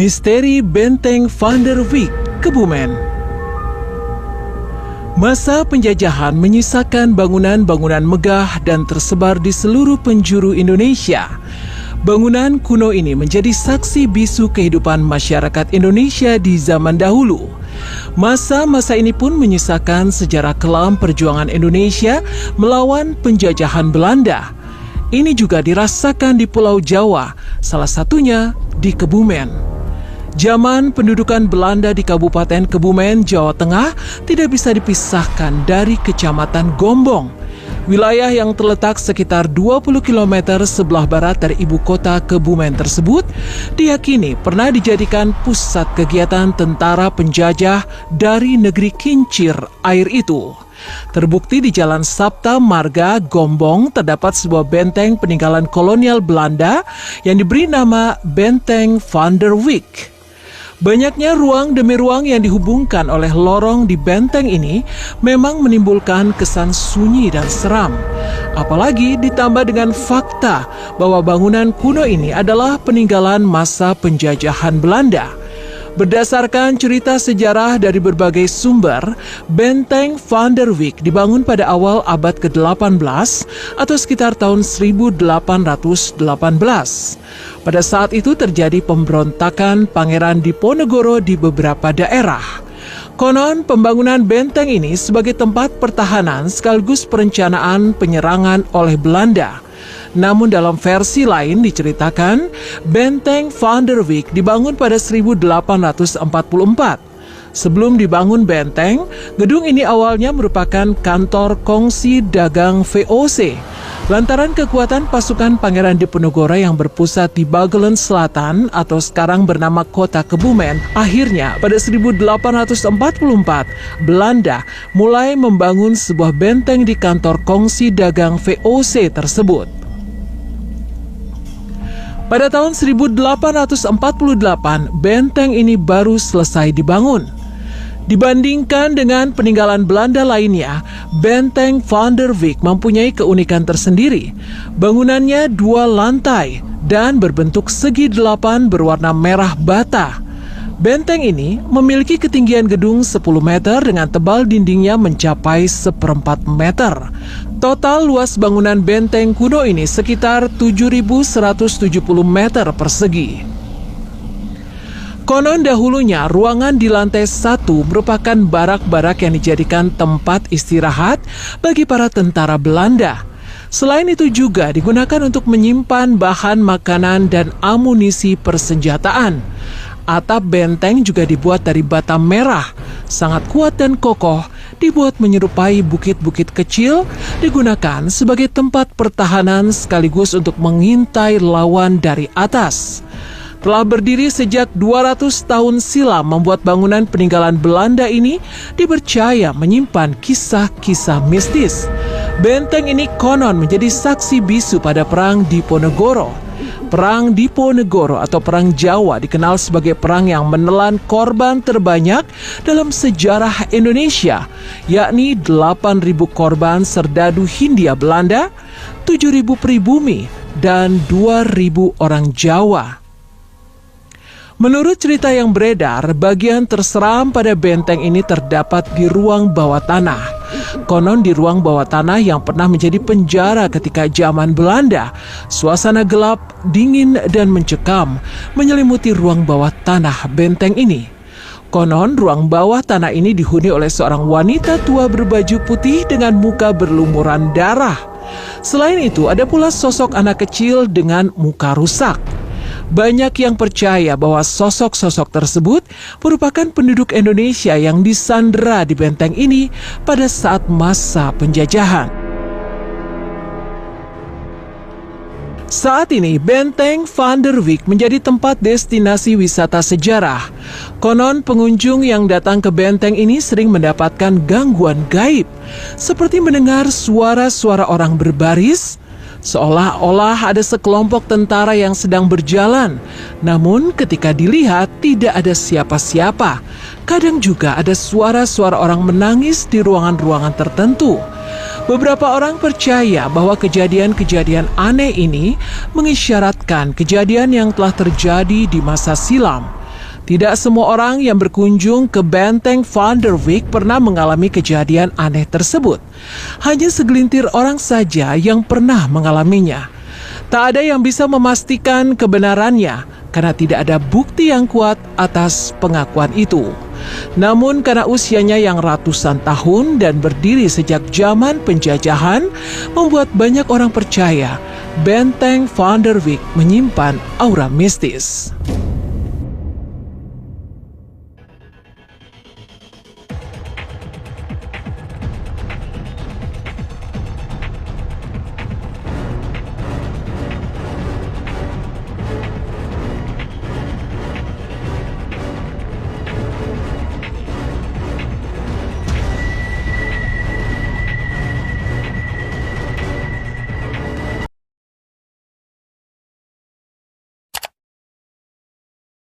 Misteri Benteng Van der Wijk, Kebumen. Masa penjajahan menyisakan bangunan-bangunan megah dan tersebar di seluruh penjuru Indonesia. Bangunan kuno ini menjadi saksi bisu kehidupan masyarakat Indonesia di zaman dahulu. Masa-masa ini pun menyisakan sejarah kelam perjuangan Indonesia melawan penjajahan Belanda. Ini juga dirasakan di Pulau Jawa, salah satunya di Kebumen. Zaman pendudukan Belanda di Kabupaten Kebumen, Jawa Tengah tidak bisa dipisahkan dari Kecamatan Gombong. Wilayah yang terletak sekitar 20 km sebelah barat dari ibu kota Kebumen tersebut diyakini pernah dijadikan pusat kegiatan tentara penjajah dari negeri kincir air itu. Terbukti di Jalan Sabta Marga, Gombong, terdapat sebuah benteng peninggalan kolonial Belanda yang diberi nama Benteng Van der Wijk. Banyaknya ruang demi ruang yang dihubungkan oleh lorong di benteng ini memang menimbulkan kesan sunyi dan seram. Apalagi ditambah dengan fakta bahwa bangunan kuno ini adalah peninggalan masa penjajahan Belanda. Berdasarkan cerita sejarah dari berbagai sumber, Benteng Van der Wijk dibangun pada awal abad ke-18 atau sekitar tahun 1818. Pada saat itu terjadi pemberontakan Pangeran Diponegoro di beberapa daerah. Konon pembangunan benteng ini sebagai tempat pertahanan sekaligus perencanaan penyerangan oleh Belanda. Namun dalam versi lain diceritakan Benteng Van der Wijk dibangun pada 1844. Sebelum dibangun benteng, gedung ini awalnya merupakan kantor kongsi dagang VOC. Lantaran kekuatan pasukan Pangeran Diponegoro yang berpusat di Bagelen Selatan atau sekarang bernama Kota Kebumen, akhirnya pada 1844 Belanda mulai membangun sebuah benteng di kantor kongsi dagang VOC tersebut. Pada tahun 1848, benteng ini baru selesai dibangun. Dibandingkan dengan peninggalan Belanda lainnya, Benteng Van der Wijk mempunyai keunikan tersendiri. Bangunannya 2 lantai dan berbentuk segi 8 berwarna merah bata. Benteng ini memiliki ketinggian gedung 10 meter dengan tebal dindingnya mencapai 1/4 meter. Total luas bangunan benteng kuno ini sekitar 7.170 meter persegi. Konon dahulunya ruangan di lantai 1 merupakan barak-barak yang dijadikan tempat istirahat bagi para tentara Belanda. Selain itu juga digunakan untuk menyimpan bahan makanan dan amunisi persenjataan. Atap benteng juga dibuat dari bata merah, sangat kuat dan kokoh, dibuat menyerupai bukit-bukit kecil, digunakan sebagai tempat pertahanan sekaligus untuk mengintai lawan dari atas. Telah berdiri sejak 200 tahun silam, membuat bangunan peninggalan Belanda ini dipercaya menyimpan kisah-kisah mistis. Benteng ini konon menjadi saksi bisu pada Perang Diponegoro. Perang Diponegoro atau Perang Jawa dikenal sebagai perang yang menelan korban terbanyak dalam sejarah Indonesia, yakni 8.000 korban serdadu Hindia Belanda, 7.000 pribumi, dan 2.000 orang Jawa. Menurut cerita yang beredar, bagian terseram pada benteng ini terdapat di ruang bawah tanah. Konon di ruang bawah tanah yang pernah menjadi penjara ketika zaman Belanda, suasana gelap, dingin, dan mencekam menyelimuti ruang bawah tanah benteng ini. Konon ruang bawah tanah ini dihuni oleh seorang wanita tua berbaju putih dengan muka berlumuran darah. Selain itu, ada pula sosok anak kecil dengan muka rusak. Banyak yang percaya bahwa sosok-sosok tersebut merupakan penduduk Indonesia yang disandera di benteng ini pada saat masa penjajahan. Saat ini, Benteng Van der Wijk menjadi tempat destinasi wisata sejarah. Konon pengunjung yang datang ke benteng ini sering mendapatkan gangguan gaib, seperti mendengar suara-suara orang berbaris, seolah-olah ada sekelompok tentara yang sedang berjalan, namun ketika dilihat tidak ada siapa-siapa. Kadang juga ada suara-suara orang menangis di ruangan-ruangan tertentu. Beberapa orang percaya bahwa kejadian-kejadian aneh ini mengisyaratkan kejadian yang telah terjadi di masa silam. Tidak semua orang yang berkunjung ke Benteng Van der Wijk pernah mengalami kejadian aneh tersebut. Hanya segelintir orang saja yang pernah mengalaminya. Tak ada yang bisa memastikan kebenarannya karena tidak ada bukti yang kuat atas pengakuan itu. Namun karena usianya yang ratusan tahun dan berdiri sejak zaman penjajahan, membuat banyak orang percaya Benteng Van der Wijk menyimpan aura mistis.